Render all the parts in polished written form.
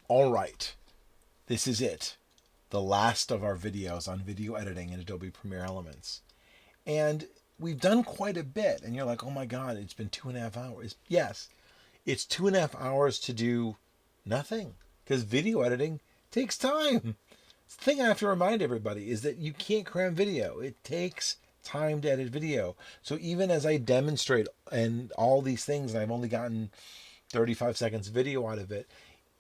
All right, this is it. The last of our videos on video editing in Adobe Premiere Elements. And we've done quite a bit. And you're like, oh my God, it's been 2.5 hours. Yes, it's 2.5 hours to do nothing because video editing takes time. The thing I have to remind everybody is that you can't cram video. It takes time to edit video. So even as I demonstrate and all these things, and I've only gotten 35 seconds video out of it,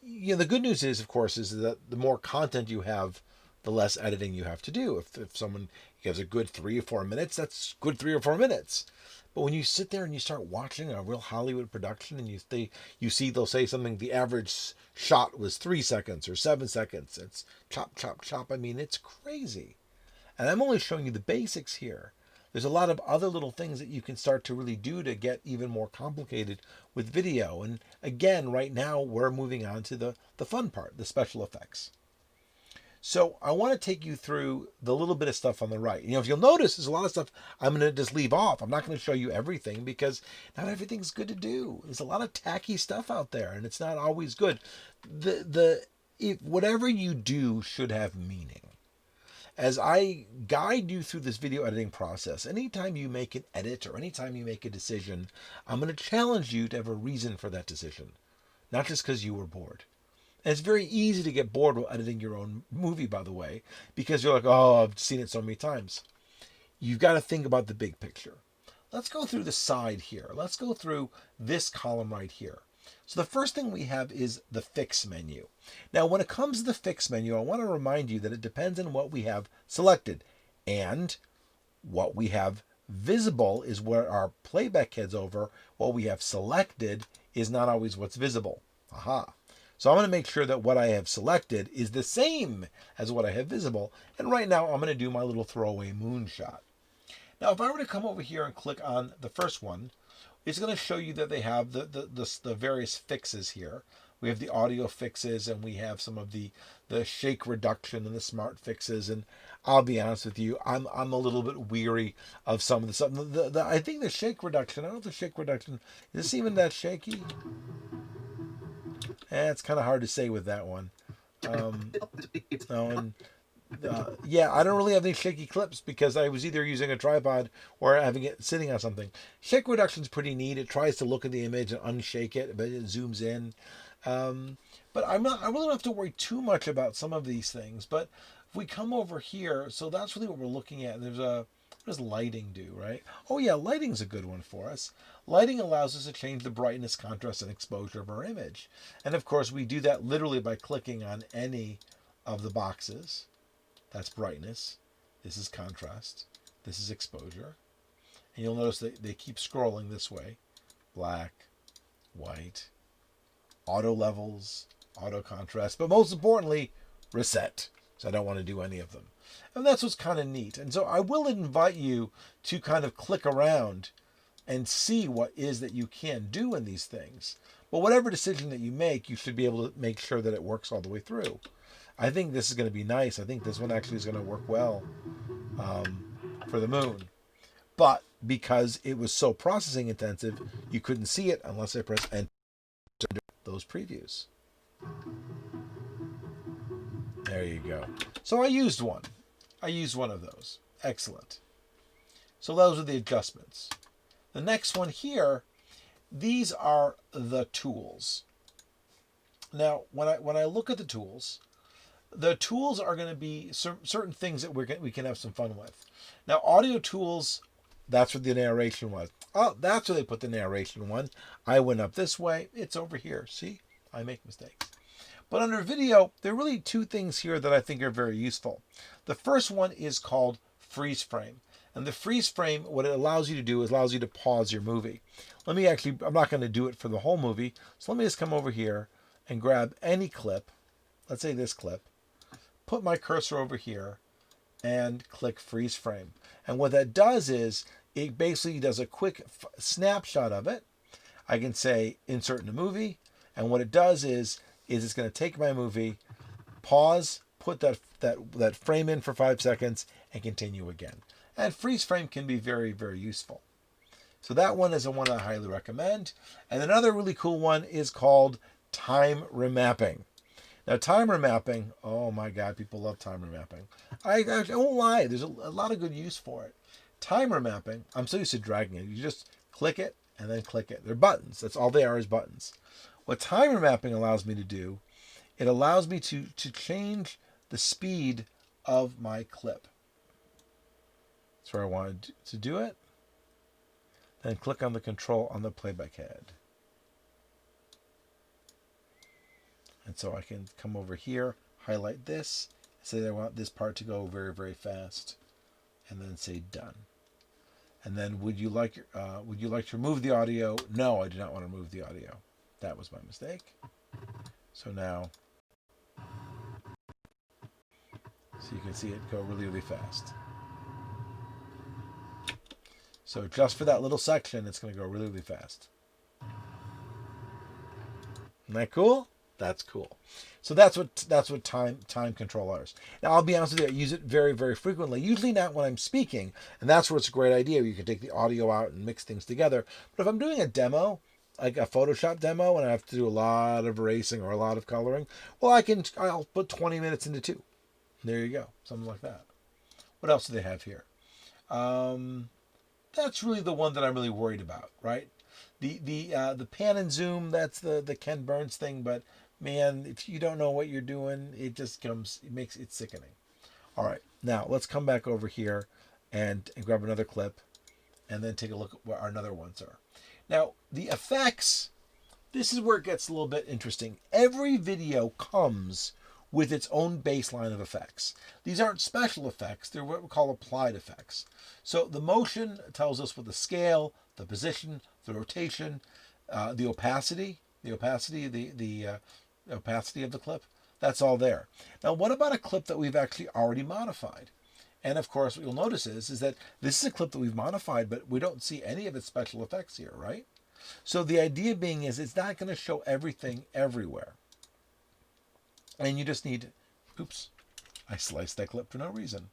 the good news is, of course, is that the more content you have, the less editing you have to do. If someone gives a good 3 or 4 minutes, that's good 3 or 4 minutes. But when you sit there and you start watching a real Hollywood production and you see they'll say something, the average shot was 3 seconds or 7 seconds. It's chop, chop, chop. I mean, it's crazy. And I'm only showing you the basics here. There's a lot of other little things that you can start to really do to get even more complicated with video. And again, right now, we're moving on to the fun part, the special effects. So I want to take you through the little bit of stuff on the right. If you'll notice, there's a lot of stuff I'm going to just leave off. I'm not going to show you everything because not everything's good to do. There's a lot of tacky stuff out there, and it's not always good. Whatever you do should have meaning. As I guide you through this video editing process, anytime you make an edit or anytime you make a decision, I'm going to challenge you to have a reason for that decision, not just because you were bored. And it's very easy to get bored while editing your own movie, by the way, because you're like, oh, I've seen it so many times. You've got to think about the big picture. Let's go through the side here. Let's go through this column right here. So the first thing we have is the fix menu. Now, when it comes to the fix menu, I want to remind you that it depends on what we have selected. And what we have visible is where our playback heads over. What we have selected is not always what's visible. Aha. So I'm going to make sure that what I have selected is the same as what I have visible. And right now, I'm going to do my little throwaway moonshot. Now, if I were to come over here and click on the first one, it's going to show you that they have the various fixes here. We have the audio fixes, and we have some of the shake reduction and the smart fixes. And I'll be honest with you, I'm a little bit weary of some of the stuff. I think the shake reduction, I don't know if the shake reduction, is this even that shaky? It's kind of hard to say with that one. Yeah, I don't really have any shaky clips because I was either using a tripod or having it sitting on something. Shake reduction is pretty neat. It tries to look at the image and unshake it, but it zooms in. But I really don't have to worry too much about some of these things. But if we come over here, so that's really what we're looking at. What does lighting do, right? Oh yeah, lighting's a good one for us. Lighting allows us to change the brightness, contrast, and exposure of our image. And of course, we do that literally by clicking on any of the boxes. That's brightness. This is contrast. This is exposure. And you'll notice that they keep scrolling this way. Black, white, auto levels, auto contrast, but most importantly, reset. So I don't want to do any of them. And that's what's kind of neat. And so I will invite you to kind of click around and see what is that you can do in these things. But whatever decision that you make, you should be able to make sure that it works all the way through. I think this is going to be nice. I think this one actually is going to work well for the moon. But because it was so processing intensive, you couldn't see it unless I press enter those previews. There you go. So I used one. I used one of those. Excellent. So those are the adjustments. The next one here, these are the tools. Now, when I look at the tools are going to be certain things that we can have some fun with. Now, audio tools, that's where the narration was. Oh, that's where they put the narration one. I went up this way. It's over here. See, I make mistakes. But under video, there are really two things here that I think are very useful. The first one is called freeze frame. And the freeze frame, what it allows you to do is allows you to pause your movie. I'm not going to do it for the whole movie. So let me just come over here and grab any clip. Let's say this clip. Put my cursor over here and click freeze frame. And what that does is it basically does a quick snapshot of it. I can say insert in the movie. And what it does is it's going to take my movie, pause, put that frame in for 5 seconds, and continue again. And freeze frame can be very, very useful. So that one is the one I highly recommend. And another really cool one is called time remapping. Now, timer mapping, oh my God, people love timer mapping. I won't lie, there's a lot of good use for it. Timer mapping, I'm so used to dragging it. You just click it and then click it. They're buttons. That's all they are, is buttons. What timer mapping allows me to do, it allows me to change the speed of my clip. That's where I wanted to do it. Then click on the control on the playback head. And so I can come over here, highlight this, say I want this part to go very, very fast, and then say done. And then would you like to remove the audio? No, I do not want to remove the audio. That was my mistake. So now, so you can see it go really, really fast. So just for that little section, it's going to go really, really fast. Isn't that cool? That's cool. So that's what time control is. Now I'll be honest with you, I use it very, very frequently. Usually not when I'm speaking, and that's where it's a great idea. You can take the audio out and mix things together. But if I'm doing a demo, like a Photoshop demo, and I have to do a lot of erasing or a lot of coloring, well, I'll put 20 minutes into 2. There you go, something like that. What else do they have here? That's really the one that I'm really worried about, right? The pan and zoom, that's the Ken Burns thing, but man, if you don't know what you're doing, it makes it sickening. All right, now let's come back over here and grab another clip and then take a look at what our other ones are. Now, the effects, this is where it gets a little bit interesting. Every video comes with its own baseline of effects. These aren't special effects, they're what we call applied effects. So the motion tells us what the scale, the position, the rotation, the opacity, the opacity of the clip, that's all there. Now, what about a clip that we've actually already modified? And of course, what you'll notice is that this is a clip that we've modified, but we don't see any of its special effects here, right? So the idea being is it's not going to show everything everywhere. And you just need, oops, I sliced that clip for no reason.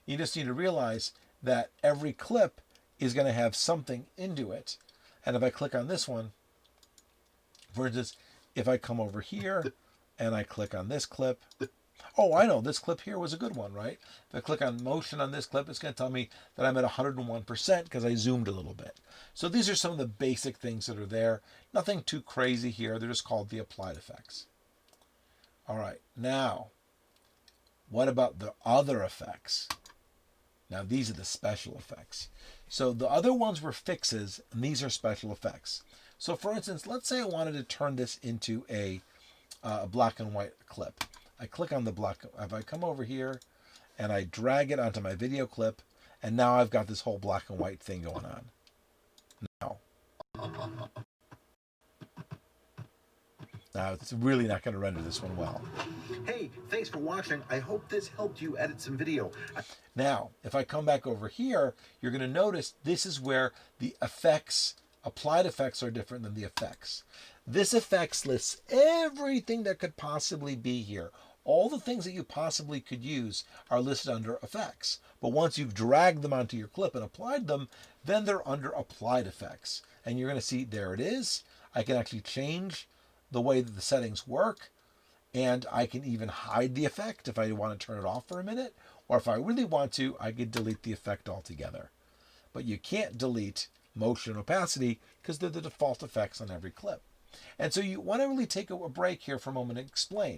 You just need to realize that every clip is going to have something into it. And if I click on this one, for instance, if I come over here and I click on this clip, oh, I know, this clip here was a good one, right? If I click on motion on this clip, it's going to tell me that I'm at 101% because I zoomed a little bit. So these are some of the basic things that are there. Nothing too crazy here. They're just called the applied effects. All right, now, what about the other effects? Now, these are the special effects. So the other ones were fixes, and these are special effects. So for instance, let's say I wanted to turn this into a black and white clip. I click on the black, if I come over here and I drag it onto my video clip, and now I've got this whole black and white thing going on. Now it's really not going to render this one well. Hey, thanks for watching. I hope this helped you edit some video. Now, if I come back over here, you're going to notice this is where the effects, applied effects, are different than the effects. This effects lists everything that could possibly be here. All the things that you possibly could use are listed under effects. But once you've dragged them onto your clip and applied them, then they're under applied effects. And you're going to see, there it is. I can actually change the way that the settings work, and I can even hide the effect if I want to turn it off for a minute, or if I really want to, I could delete the effect altogether. But you can't delete motion and opacity because they're the default effects on every clip. And so you want to really take a break here for a moment and explain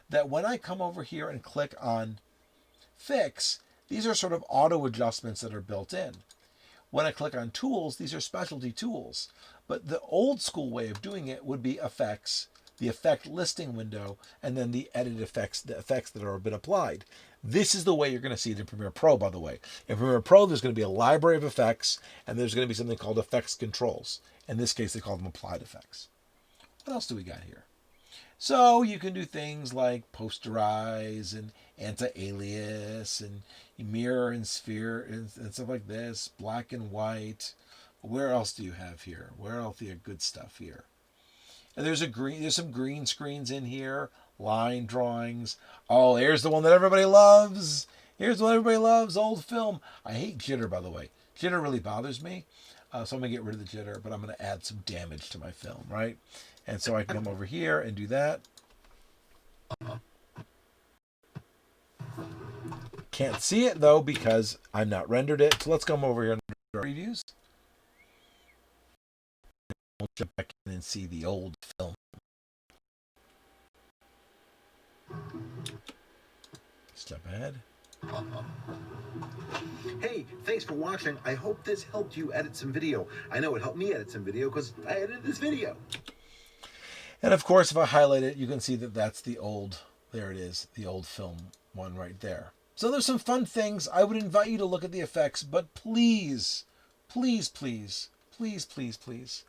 that when I come over here and click on Fix, these are sort of auto adjustments that are built in. When I click on Tools, these are specialty tools. But the old school way of doing it would be Effects, the Effect Listing window, and then the Edit Effects, the effects that are been applied. This is the way you're going to see it in Premiere Pro, by the way. In Premiere Pro, there's going to be a library of effects, and there's going to be something called Effects Controls. In this case, they call them Applied Effects. What else do we got here? So you can do things like posterize and anti-alias and mirror and sphere and stuff like this, black and white. Where else do you have here? Where else do you have good stuff here? And there's some green screens in here, line drawings. Oh, here's the one that everybody loves. Here's what everybody loves, old film. I hate jitter, by the way. Jitter really bothers me. So I'm going to get rid of the jitter, but I'm going to add some damage to my film, right? And so I can come over here and do that. can't see it though because I'm not rendered it. So let's come over here and previews. We'll jump back in and see the old film. Step ahead. Hey, thanks for watching. I hope this helped you edit some video. I know it helped me edit some video because I edited this video. And of course, if I highlight it, you can see that that's the old, there it is, the old film one right there. So there's some fun things. I would invite you to look at the effects, but please, please, please, please, please, please,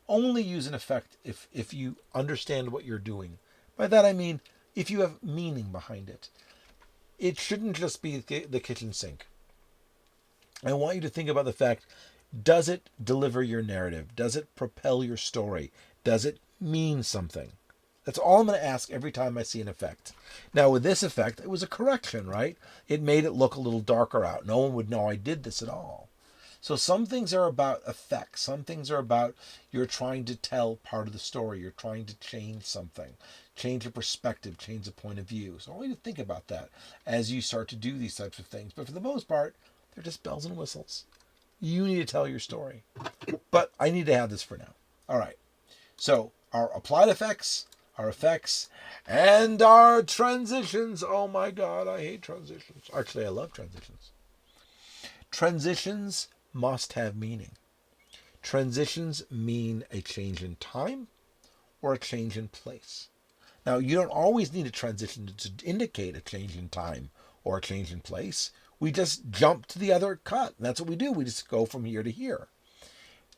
only use an effect if you understand what you're doing. By that I mean, if you have meaning behind it. It shouldn't just be the kitchen sink. I want you to think about the fact, does it deliver your narrative? Does it propel your story? Does it mean something? That's all I'm going to ask every time I see an effect. Now with this effect, it was a correction, right? It made it look a little darker out. No one would know I did this at all. So some things are about effects. Some things are about you're trying to tell part of the story. You're trying to change something, change a perspective, change a point of view. So I want you to think about that as you start to do these types of things. But for the most part, they're just bells and whistles. You need to tell your story. But I need to have this for now. All right. So our applied effects, our effects, and our transitions. Oh my God, I hate transitions. Actually, I love transitions. Transitions must have meaning. Transitions mean a change in time or a change in place. Now, you don't always need a transition to indicate a change in time or a change in place. We just jump to the other cut. That's what we do. We just go from here to here.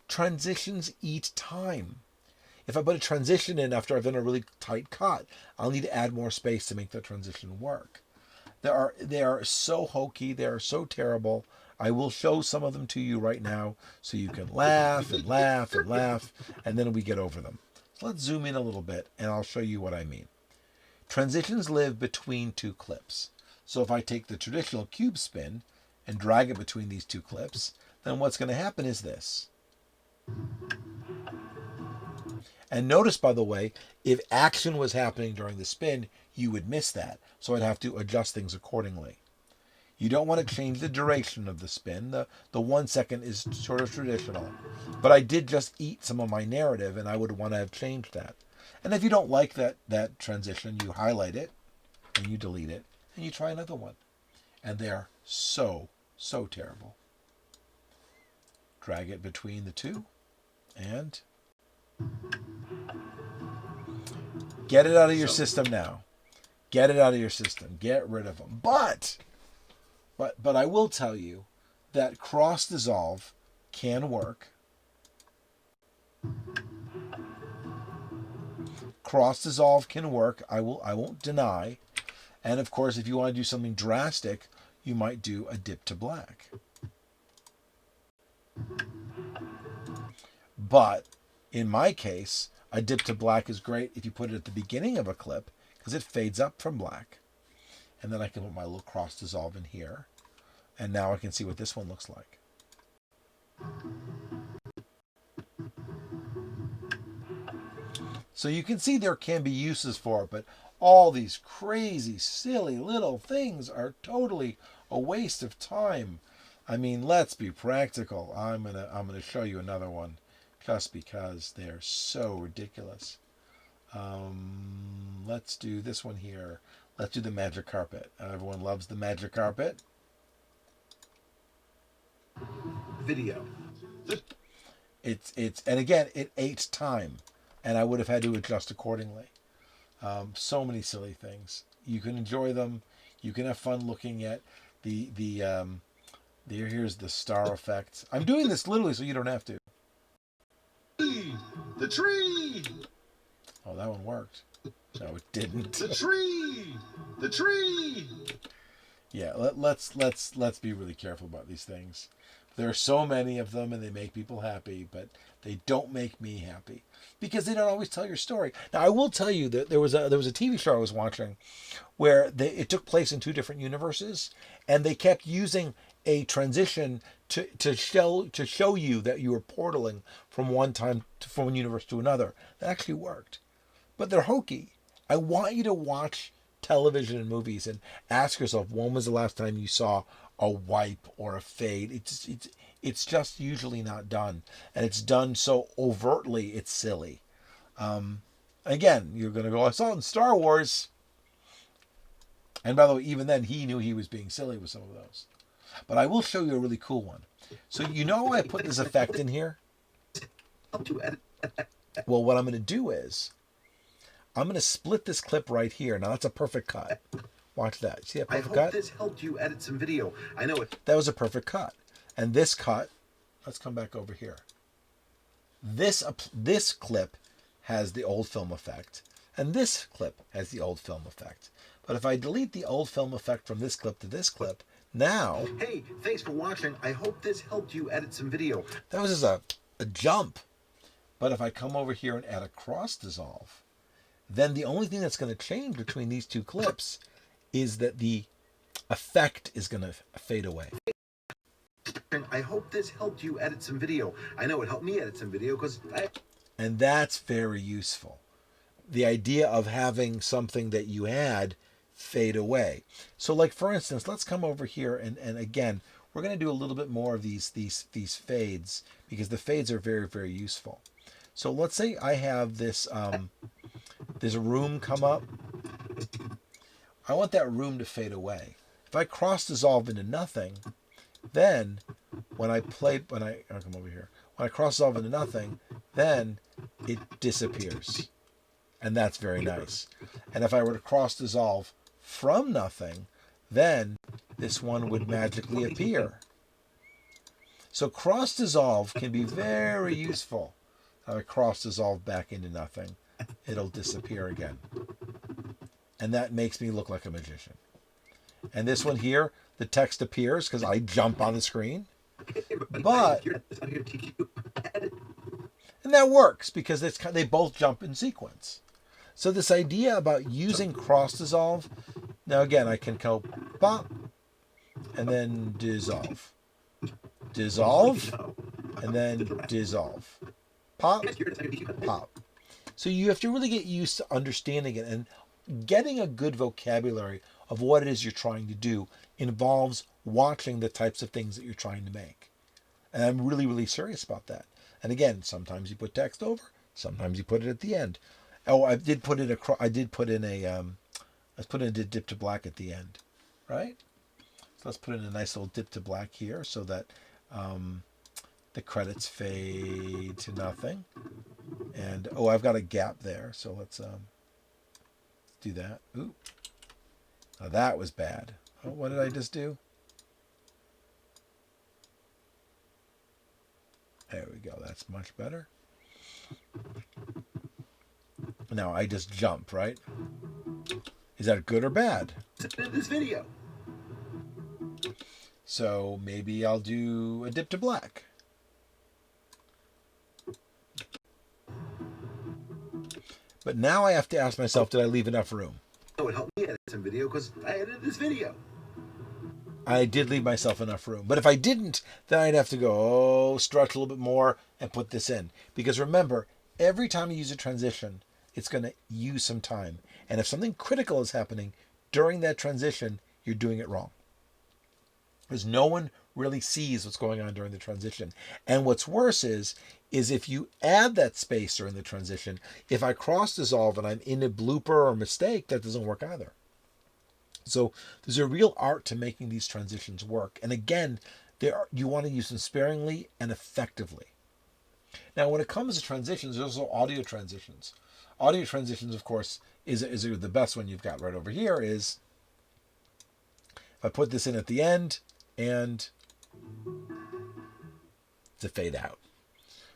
Transitions eat time. If I put a transition in after I've done a really tight cut, I'll need to add more space to make that transition work. They are so hokey. They are so terrible. I will show some of them to you right now so you can laugh and laugh and laugh, and then we get over them. So let's zoom in a little bit, and I'll show you what I mean. Transitions live between two clips. So if I take the traditional cube spin and drag it between these two clips, then what's going to happen is this. And notice, by the way, if action was happening during the spin, you would miss that. So I'd have to adjust things accordingly. You don't want to change the duration of the spin. The 1 second is sort of traditional. But I did just eat some of my narrative, and I would want to have changed that. And if you don't like that transition, you highlight it, and you delete it, and you try another one. And they're so, so terrible. Drag it between the two, and get it out of your system now. Get it out of your system. Get rid of them. But I will tell you that cross dissolve can work. Cross dissolve can work. I won't deny. And of course, if you want to do something drastic, you might do a dip to black. But in my case, a dip to black is great if you put it at the beginning of a clip because it fades up from black. And then I can put my little cross dissolve in here. And now I can see what this one looks like. So you can see there can be uses for it, but all these crazy, silly little things are totally a waste of time. I mean, let's be practical. I'm gonna show you another one just because they're so ridiculous. Let's do this one here. Let's do the magic carpet. Everyone loves the magic carpet. Video. It's and again, it ate time, and I would have had to adjust accordingly. So many silly things. You can enjoy them. You can have fun looking at here's the star effect. I'm doing this literally so you don't have to. The tree. Oh, that one worked. No, it didn't. The tree. The tree. Yeah, let's be really careful about these things. There are so many of them, and they make people happy, but they don't make me happy because they don't always tell your story. Now, I will tell you that there was a TV show I was watching where it took place in two different universes, and they kept using a transition to show you that you were portaling from one universe to another. That actually worked, but they're hokey. I want you to watch television and movies and ask yourself, when was the last time you saw a wipe or a fade? It's just usually not done, and it's done so overtly it's silly. Again, you're going to go, I saw it in Star Wars. And by the way, even then, he knew he was being silly with some of those. But I will show you a really cool one. So you know I put this effect in here? Well, what I'm going to do is, I'm going to split this clip right here. Now, that's a perfect cut. Watch that. See that perfect cut? I hope this helped you edit some video. I know it. That was a perfect cut. And this cut, let's come back over here. This clip has the old film effect. And this clip has the old film effect. But if I delete the old film effect from this clip to this clip, now... Hey, thanks for watching. I hope this helped you edit some video. That was just a jump. But if I come over here and add a cross dissolve, then the only thing that's going to change between these two clips is that the effect is going to fade away. I hope this helped you edit some video. I know it helped me edit some video because And that's very useful. The idea of having something that you had fade away. So like, for instance, let's come over here and again, we're going to do a little bit more of these fades, because the fades are very, very useful. So let's say I have this room come up. I want that room to fade away. If I cross dissolve into nothing, then when I come over here, when I cross dissolve into nothing, then it disappears. And that's very nice. And if I were to cross dissolve from nothing, then this one would magically appear. So cross dissolve can be very useful. If I cross dissolve back into nothing, it'll disappear again. And that makes me look like a magician. And this one here, the text appears because I jump on the screen. But, and that works because they both jump in sequence. So this idea about using cross dissolve, now again, I can go pop and then dissolve. Dissolve and then dissolve. Pop, pop. So you have to really get used to understanding it, and getting a good vocabulary of what it is you're trying to do involves watching the types of things that you're trying to make. And I'm really, really serious about that. And again, sometimes you put text over, sometimes you put it at the end. Oh, I did put in a dip to black at the end, right? So let's put in a nice little dip to black here so that the credits fade to nothing. And oh, I've got a gap there, so let's do that. Ooh, now that was bad. Oh, what did I just do? There we go. That's much better. Now I just jump, right? Is that good or bad? This video. So maybe I'll do a dip to black. But now I have to ask myself, did I leave enough room? Oh, it helped me edit some video because I edited this video. I did leave myself enough room. But if I didn't, then I'd have to go, stretch a little bit more and put this in. Because remember, every time you use a transition, it's going to use some time. And if something critical is happening during that transition, you're doing it wrong. Because no one really sees what's going on during the transition. And what's worse is if you add that space during the transition, if I cross dissolve and I'm in a blooper or mistake, that doesn't work either. So there's a real art to making these transitions work. And again, you want to use them sparingly and effectively. Now, when it comes to transitions, there's also audio transitions. Audio transitions, of course, is the best one you've got right over here is if I put this in at the end and to fade out,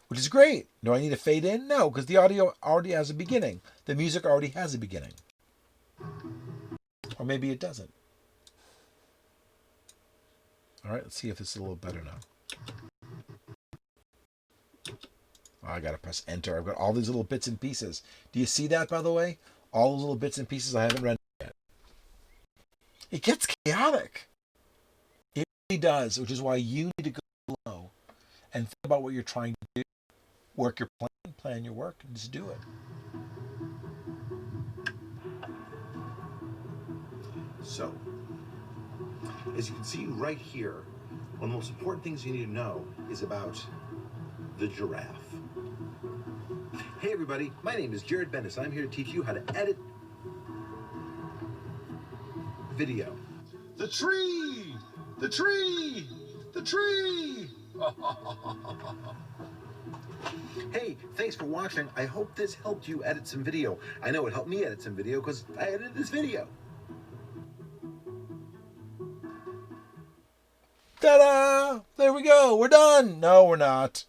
which is great. Do I need to fade in? No, because the audio already has a beginning. The music already has a beginning. Or maybe it doesn't. All right, let's see if this is a little better now. Oh, I got to press enter. I've got all these little bits and pieces. Do you see that, by the way? All those little bits and pieces I haven't rendered yet. It gets chaotic. It really does, which is why you need to go slow and think about what you're trying to do. Work your plan, plan your work, and just do it. So, as you can see right here, one of the most important things you need to know is about the giraffe. Hey everybody, my name is Jared Bendis. I'm here to teach you how to edit video. The tree! The tree! The tree! Hey, thanks for watching. I hope this helped you edit some video. I know it helped me edit some video because I edited this video. Ta-da! There we go. We're done. No, we're not.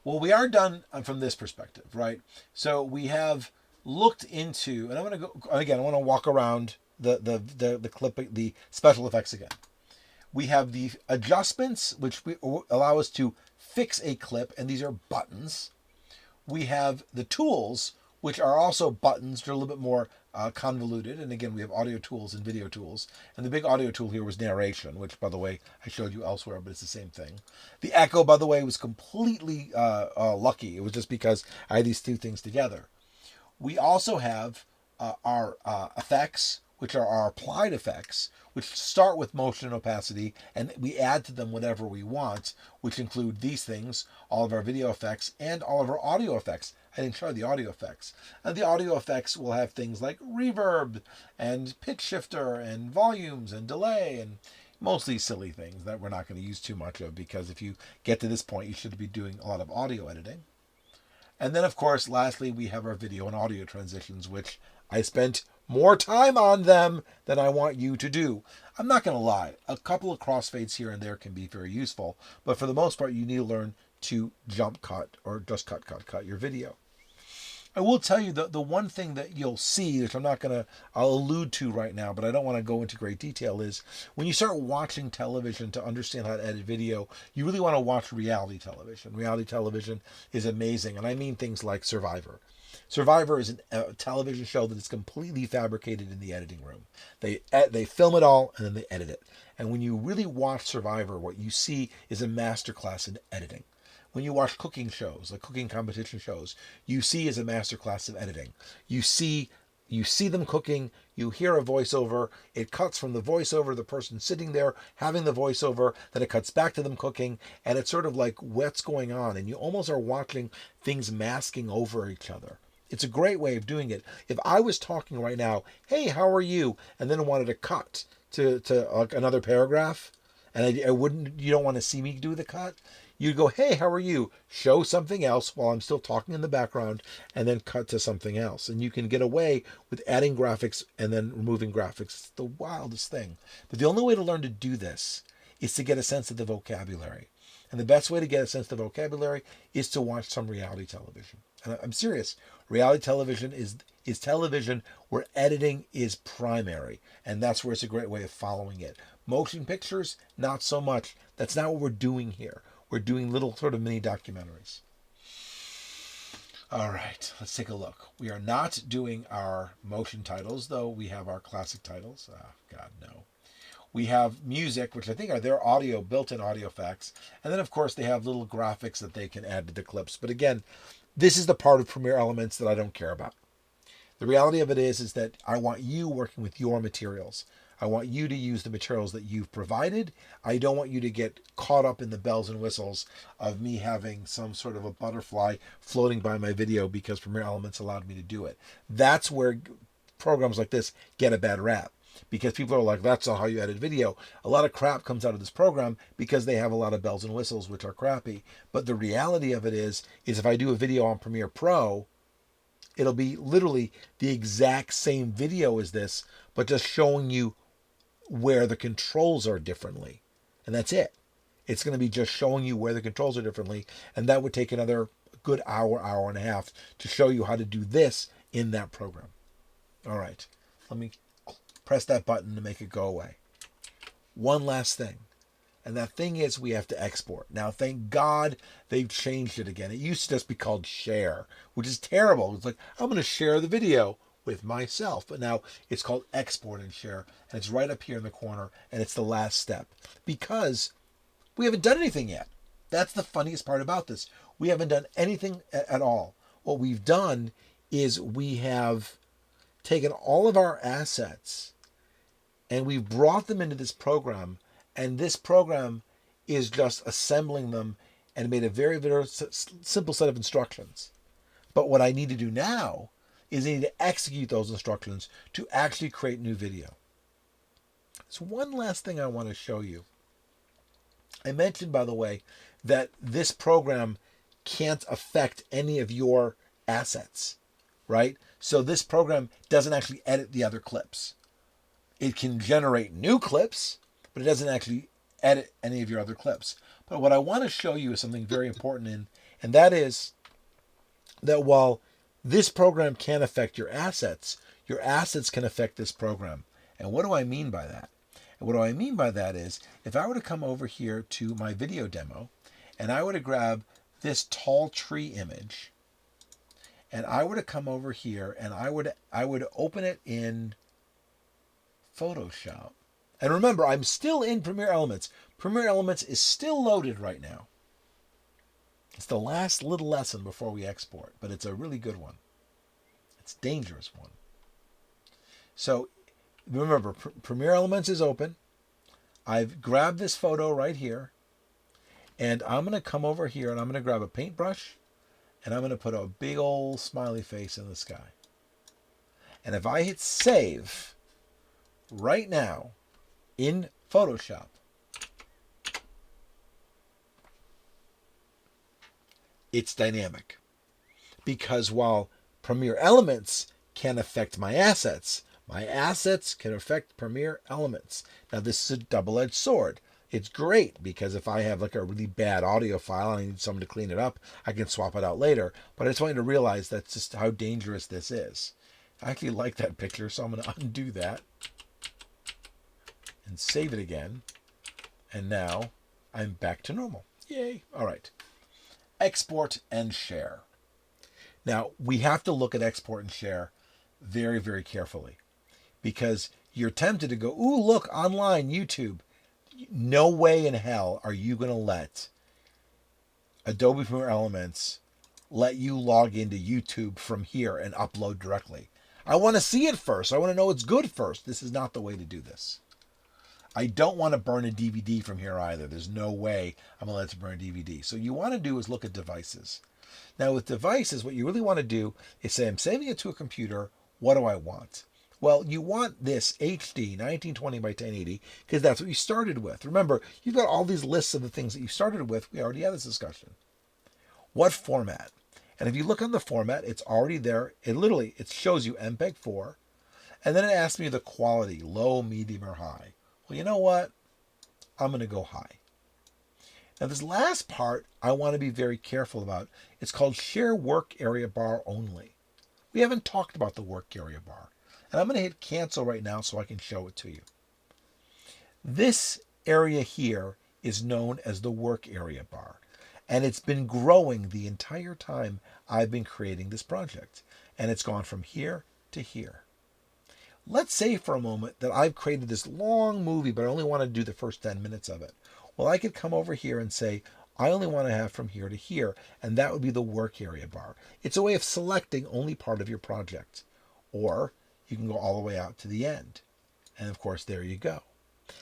Well, we are done from this perspective, right? So we have looked into, and I'm going to go again. I want to walk around the clip, the special effects again. We have the adjustments, which allow us to fix a clip, and these are buttons. We have the tools, which are also buttons. They're a little bit more convoluted. And again, we have audio tools and video tools. And the big audio tool here was narration, which, by the way, I showed you elsewhere, but it's the same thing. The echo, by the way, was completely lucky. It was just because I had these two things together. We also have our effects, which are our applied effects, which start with motion and opacity, and we add to them whatever we want, which include these things, all of our video effects, and all of our audio effects. I didn't show the audio effects. And the audio effects will have things like reverb, and pitch shifter, and volumes, and delay, and mostly silly things that we're not going to use too much of, because if you get to this point, you should be doing a lot of audio editing. And then, of course, lastly, we have our video and audio transitions, which I spent more time on them than I want you to do. I'm not going to lie. A couple of crossfades here and there can be very useful. But for the most part, you need to learn to jump cut or just cut your video. I will tell you the one thing that you'll see, which I'll allude to right now, but I don't want to go into great detail, is when you start watching television to understand how to edit video, you really want to watch reality television. Reality television is amazing, and I mean things like Survivor. Survivor is a television show that is completely fabricated in the editing room. They film it all and then they edit it. And when you really watch Survivor, what you see is a masterclass in editing. When you watch cooking shows, like cooking competition shows, you see is a masterclass of editing. You see them cooking, you hear a voiceover, it cuts from the voiceover, the person sitting there having the voiceover, then it cuts back to them cooking, and it's sort of like what's going on, and you almost are watching things masking over each other. It's a great way of doing it. If I was talking right now, hey, how are you? And then wanted to cut to like another paragraph, and you don't want to see me do the cut, you'd go, hey, how are you? Show something else while I'm still talking in the background, and then cut to something else. And you can get away with adding graphics and then removing graphics. It's the wildest thing. But the only way to learn to do this is to get a sense of the vocabulary. And the best way to get a sense of the vocabulary is to watch some reality television. And I'm serious. Reality television is television where editing is primary. And that's where it's a great way of following it. Motion pictures, not so much. That's not what we're doing here. We're doing little sort of mini documentaries. All right, let's take a look. We are not doing our motion titles, though we have our classic titles. Oh, God, no. We have music, which I think are their audio, built-in audio effects. And then, of course, they have little graphics that they can add to the clips. But again, this is the part of Premiere Elements that I don't care about. The reality of it is that I want you working with your materials. I want you to use the materials that you've provided. I don't want you to get caught up in the bells and whistles of me having some sort of a butterfly floating by my video because Premiere Elements allowed me to do it. That's where programs like this get a bad rap, because people are like, that's not how you edit video. A lot of crap comes out of this program because they have a lot of bells and whistles, which are crappy. But the reality of it is if I do a video on Premiere Pro, it'll be literally the exact same video as this, but just showing you where the controls are differently. And that's it. It's going to be just showing you where the controls are differently. And that would take another good hour and a half to show you how to do this in that program. All right. Let me press that button to make it go away. One last thing. And that thing is we have to export. Now, thank God they've changed it again. It used to just be called share, which is terrible. It's like, I'm going to share the video with myself. But now it's called export and share. And it's right up here in the corner. And it's the last step. Because we haven't done anything yet. That's the funniest part about this. We haven't done anything at all. What we've done is we have taken all of our assets And we've brought them into this program, and this program is just assembling them and made a very, very simple set of instructions. But what I need to do now is I need to execute those instructions to actually create new video. So one last thing I want to show you. I mentioned, by the way, that this program can't affect any of your assets, right? So this program doesn't actually edit the other clips. It can generate new clips, but it doesn't actually edit any of your other clips. But what I want to show you is something very important, and that is that while this program can affect your assets can affect this program. And what do I mean by that? And what do I mean by that is, if I were to come over here to my video demo, and I were to grab this tall tree image, and I were to come over here, and I would open it in Photoshop. And remember, I'm still in Premiere Elements. Premiere Elements is still loaded right now. It's the last little lesson before we export, but it's a really good one. It's a dangerous one. So remember, Premiere Elements is open. I've grabbed this photo right here, and I'm going to come over here and I'm going to grab a paintbrush, and I'm going to put a big old smiley face in the sky. And if I hit save right now in Photoshop, it's dynamic. Because while Premiere Elements can affect my assets can affect Premiere Elements. Now this is a double-edged sword. It's great because if I have like a really bad audio file and I need someone to clean it up, I can swap it out later. But I just want you to realize that's just how dangerous this is. I actually like that picture, so I'm going to undo that and save it again. And now I'm back to normal. Yay. All right. Export and share. Now, we have to look at export and share very, very carefully, because you're tempted to go, ooh, look, online, YouTube. No way in hell are you going to let Adobe Premiere Elements let you log into YouTube from here and upload directly. I want to see it first. I want to know it's good first. This is not the way to do this. I don't want to burn a DVD from here either. There's no way I'm going to let it burn a DVD. So you want to do is look at devices. Now with devices, what you really want to do is say, I'm saving it to a computer. What do I want? Well, you want this HD 1920 by 1080 because that's what you started with. Remember, you've got all these lists of the things that you started with. We already had this discussion. What format? And if you look on the format, it's already there. It shows you MPEG-4. And then it asks me the quality, low, medium, or high. Well, you know what? I'm going to go high. Now, this last part I want to be very careful about. It's called Share Work Area Bar Only. We haven't talked about the work area bar. And I'm going to hit cancel right now so I can show it to you. This area here is known as the work area bar. And it's been growing the entire time I've been creating this project. And it's gone from here to here. Let's say for a moment that I've created this long movie, but I only want to do the first 10 minutes of it. Well, I could come over here and say, I only want to have from here to here, and that would be the work area bar. It's a way of selecting only part of your project. Or you can go all the way out to the end. And of course, there you go.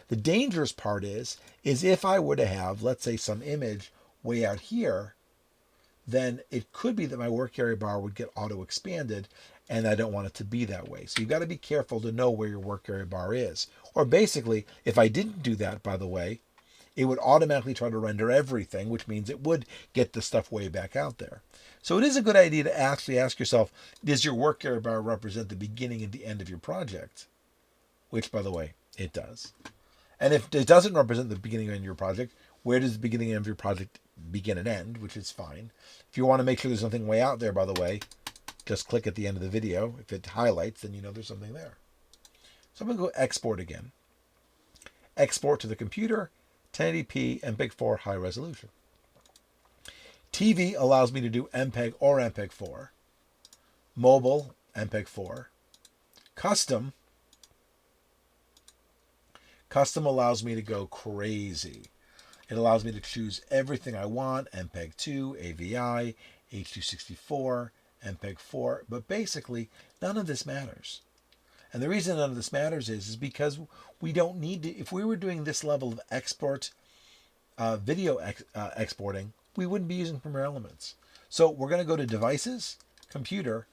The dangerous part is if I were to have, let's say, some image way out here, then it could be that my work area bar would get auto-expanded, and I don't want it to be that way. So you've got to be careful to know where your work area bar is. Or basically, if I didn't do that, by the way, it would automatically try to render everything, which means it would get the stuff way back out there. So it is a good idea to actually ask yourself, does your work area bar represent the beginning and the end of your project? Which, by the way, it does. And if it doesn't represent the beginning and end of your project, where does the beginning and end of your project begin and end, which is fine. If you want to make sure there's nothing way out there, by the way, just click at the end of the video. If it highlights, then you know there's something there. So I'm going to go export again. Export to the computer, 1080p, MPEG-4 high resolution. TV allows me to do MPEG or MPEG-4. Mobile, MPEG-4. Custom allows me to go crazy. It allows me to choose everything I want, MPEG-2, AVI, H.264, MPEG-4, but basically none of this matters. And the reason none of this matters is because we don't need to, if we were doing this level of export, video exporting, we wouldn't be using Premiere Elements. So we're going to go to Devices, Computer,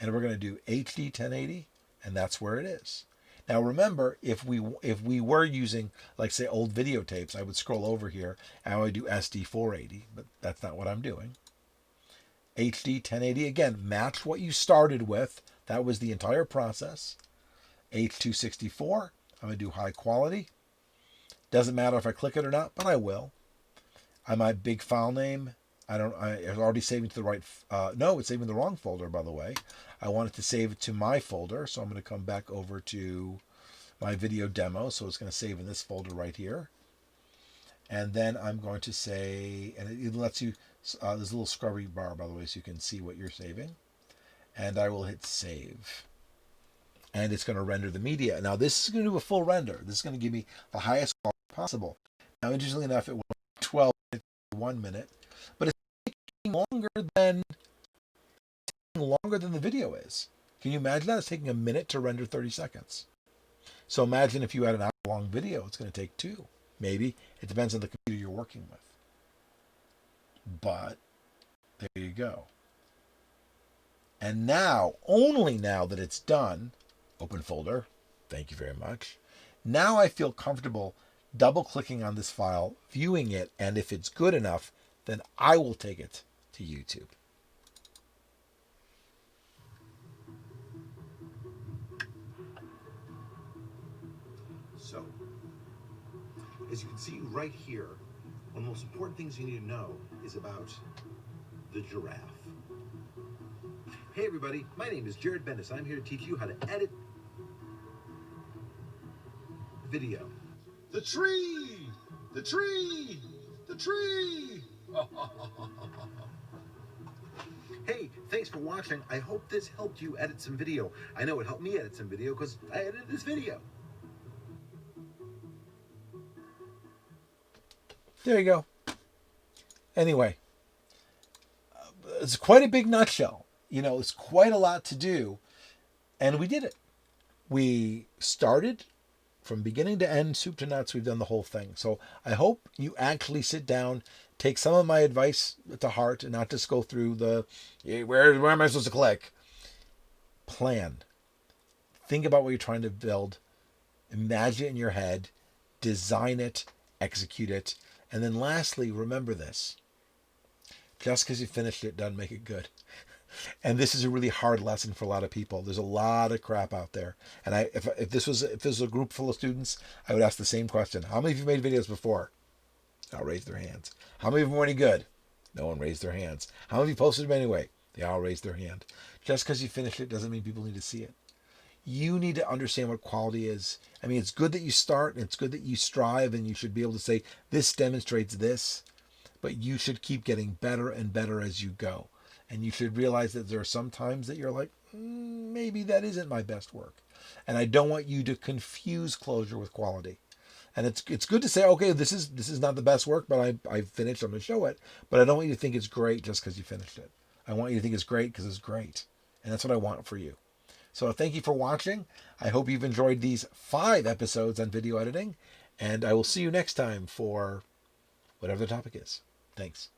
and we're going to do HD 1080, and that's where it is. Now remember, if we were using, like say, old videotapes, I would scroll over here and I would do SD 480, but that's not what I'm doing. HD 1080, again, match what you started with. That was the entire process. H264, I'm going to do high quality. Doesn't matter if I click it or not, but I will. My big file name, it's already saving to the right, no, it's saving the wrong folder, by the way. I want it to save it to my folder, so I'm going to come back over to my video demo, so it's going to save in this folder right here. And then I'm going to say, and it lets you, there's a little scrubby bar, by the way, so you can see what you're saving. And I will hit save. And it's going to render the media. Now this is going to do a full render. This is going to give me the highest quality possible. Now, interestingly enough, it was 12 minutes, 1 minute, but it's taking longer than the video is. Can you imagine that? It's taking a minute to render 30 seconds. So imagine if you had an hour-long video, it's going to take 2. Maybe. It depends on the computer you're working with. But there you go. And now, only now that it's done, open folder, thank you very much. Now I feel comfortable double-clicking on this file, viewing it, and if it's good enough, then I will take it to YouTube. So, as you can see right here, one of the most important things you need to know is about the giraffe. Hey everybody, my name is Jared Bendis. I'm here to teach you how to edit video. The tree! The tree! The tree! Hey, thanks for watching. I hope this helped you edit some video. I know it helped me edit some video because I edited this video. There you go. Anyway, it's quite a big nutshell. You know, it's quite a lot to do, and we did it. We started from beginning to end, soup to nuts. We've done the whole thing. So I hope you actually sit down, take some of my advice to heart, and not just go through the, where am I supposed to click? Plan. Think about what you're trying to build. Imagine it in your head. Design it. Execute it. And then lastly, remember this. Just because you finished it doesn't make it good. And this is a really hard lesson for a lot of people. There's a lot of crap out there. And if this was a group full of students, I would ask the same question. How many of you made videos before? I'll raise their hands. How many of them were any good? No one raised their hands. How many of you posted them anyway? They all raised their hand. Just because you finished it doesn't mean people need to see it. You need to understand what quality is. I mean, it's good that you start, and it's good that you strive, and you should be able to say, this demonstrates this, but you should keep getting better and better as you go. And you should realize that there are some times that you're like, maybe that isn't my best work. And I don't want you to confuse closure with quality. And it's good to say, okay, this is not the best work, but I finished, I'm going to show it. But I don't want you to think it's great just because you finished it. I want you to think it's great because it's great. And that's what I want for you. So thank you for watching. I hope you've enjoyed these 5 episodes on video editing. And I will see you next time for whatever the topic is. Thanks.